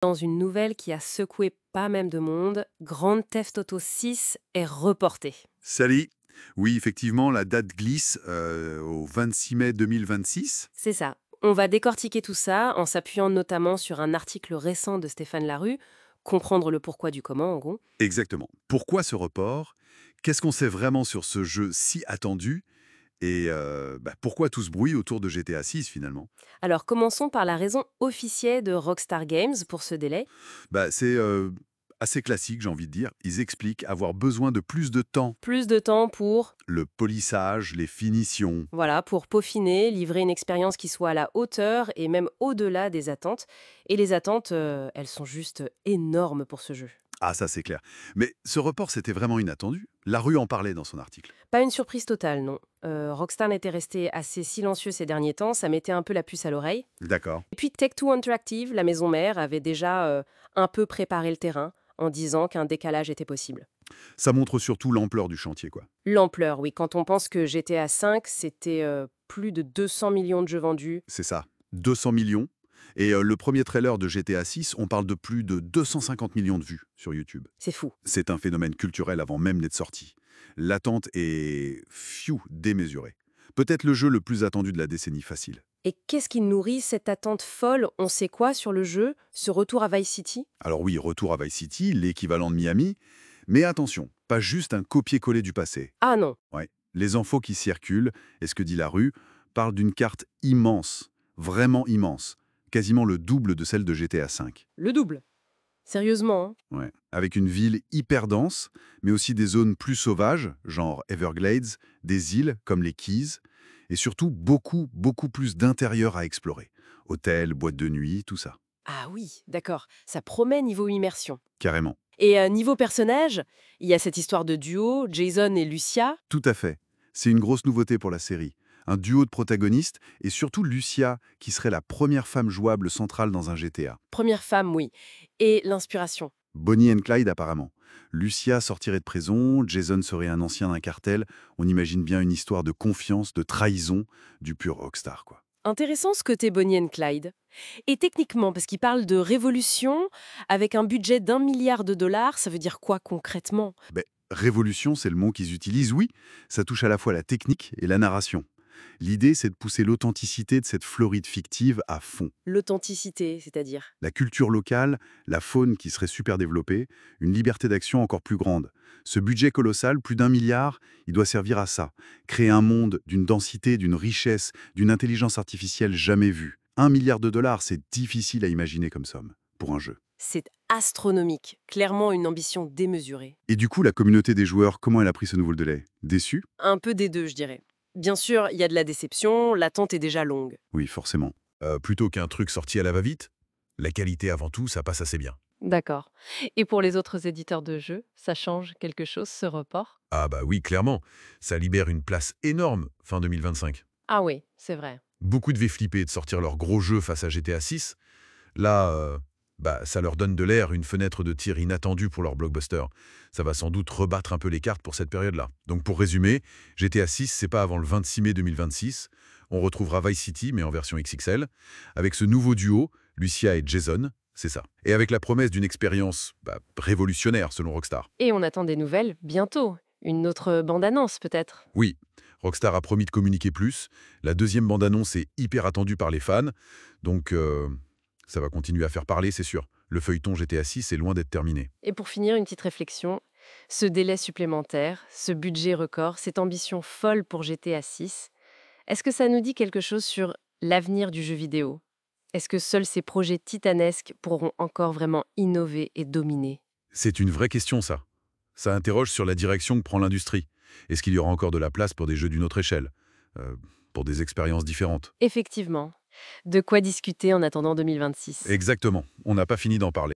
Dans une nouvelle qui a secoué pas même de monde, Grand Theft Auto 6 est reporté. Salut. Oui, effectivement, la date glisse au 26 mai 2026. C'est ça. On va décortiquer tout ça en s'appuyant notamment sur un article récent de Stéphane Larue, comprendre le pourquoi du comment en gros. Exactement. Pourquoi ce report? Qu'est-ce qu'on sait vraiment sur ce jeu si attendu? Et pourquoi tout ce bruit autour de GTA 6 finalement? Alors commençons par la raison officielle de Rockstar Games pour ce délai. C'est assez classique, j'ai envie de dire. Ils expliquent avoir besoin de plus de temps. Plus de temps pour, Le polissage, les finitions. voilà, pour peaufiner, livrer une expérience qui soit à la hauteur et même au-delà des attentes. Et les attentes, elles sont juste énormes pour ce jeu. Ah, ça c'est clair. Mais ce report, c'était vraiment inattendu. La rue en parlait dans son article. Pas une surprise totale, non. Rockstar était resté assez silencieux ces derniers temps, ça mettait un peu la puce à l'oreille. D'accord. Et puis Take-Two Interactive, la maison mère, avait déjà un peu préparé le terrain en disant qu'un décalage était possible. Ça montre surtout l'ampleur du chantier, quoi. L'ampleur, oui, quand on pense que GTA V, c'était plus de 200 millions de jeux vendus. C'est ça. 200 millions. Et le premier trailer de GTA 6, on parle de plus de 250 millions de vues sur YouTube. C'est fou. C'est un phénomène culturel avant même d'être sorti. L'attente est, démesurée. Peut-être le jeu le plus attendu de la décennie facile. Et qu'est-ce qui nourrit cette attente folle? On sait quoi sur le jeu? Ce retour à Vice City? Alors oui, retour à Vice City, l'équivalent de Miami, mais attention, pas juste un copier-coller du passé. Ah non, Ouais. Les infos qui circulent, et ce que dit la rue, parlent d'une carte immense, vraiment immense, quasiment le double de celle de GTA V. le double. Sérieusement, hein. Ouais. Avec une ville hyper dense, mais aussi des zones plus sauvages, genre Everglades, des îles comme les Keys, et surtout beaucoup, beaucoup plus d'intérieur à explorer. Hôtels, boîtes de nuit, tout ça. Ah oui, d'accord. Ça promet niveau immersion. Carrément. Et niveau personnage, il y a cette histoire de duo, Jason et Lucia. Tout à fait. C'est une grosse nouveauté pour la série. Un duo de protagonistes, et surtout Lucia, qui serait la première femme jouable centrale dans un GTA. Première femme, oui. Et l'inspiration. Bonnie and Clyde apparemment. Lucia sortirait de prison, Jason serait un ancien d'un cartel. On imagine bien une histoire de confiance, de trahison, du pur rockstar, quoi. Intéressant ce côté Bonnie and Clyde. Et techniquement, parce qu'il parle de révolution, avec un budget d'1 milliard de dollars, ça veut dire quoi concrètement? Ben, révolution, c'est le mot qu'ils utilisent, oui. Ça touche à la fois la technique et la narration. L'idée, c'est de pousser l'authenticité de cette Floride fictive à fond. L'authenticité, c'est-à-dire. La culture locale, la faune qui serait super développée, une liberté d'action encore plus grande. Ce budget colossal, plus d'1 milliard, il doit servir à ça. Créer un monde d'une densité, d'une richesse, d'une intelligence artificielle jamais vue. 1 milliard de dollars, c'est difficile à imaginer comme somme, pour un jeu. C'est astronomique, clairement une ambition démesurée. Et du coup, la communauté des joueurs, comment elle a pris ce nouveau délai? Déçue? Un peu des deux, je dirais. Bien sûr, il y a de la déception, l'attente est déjà longue. Oui, forcément. Plutôt qu'un truc sorti à la va-vite, la qualité avant tout, ça passe assez bien. D'accord. Et pour les autres éditeurs de jeux, ça change quelque chose, ce report? Ah bah oui, clairement, ça libère une place énorme fin 2025. Ah oui, c'est vrai. Beaucoup devaient flipper de sortir leur gros jeu face à GTA 6. Là, ça leur donne de l'air, une fenêtre de tir inattendue pour leur blockbuster. Ça va sans doute rebattre un peu les cartes pour cette période-là. Donc pour résumer, GTA 6, c'est pas avant le 26 mai 2026. On retrouvera Vice City, mais en version XXL, avec ce nouveau duo, Lucia et Jason, c'est ça. Et avec la promesse d'une expérience révolutionnaire, selon Rockstar. Et on attend des nouvelles bientôt. Une autre bande-annonce, peut-être? Oui, Rockstar a promis de communiquer plus. La deuxième bande-annonce est hyper attendue par les fans. Donc, ça va continuer à faire parler, c'est sûr. Le feuilleton GTA 6 est loin d'être terminé. Et pour finir, une petite réflexion. Ce délai supplémentaire, ce budget record, cette ambition folle pour GTA 6, est-ce que ça nous dit quelque chose sur l'avenir du jeu vidéo? Est-ce que seuls ces projets titanesques pourront encore vraiment innover et dominer? C'est une vraie question, ça. Ça interroge sur la direction que prend l'industrie. Est-ce qu'il y aura encore de la place pour des jeux d'une autre échelle? Pour des expériences différentes? Effectivement. De quoi discuter en attendant 2026. Exactement. On n'a pas fini d'en parler.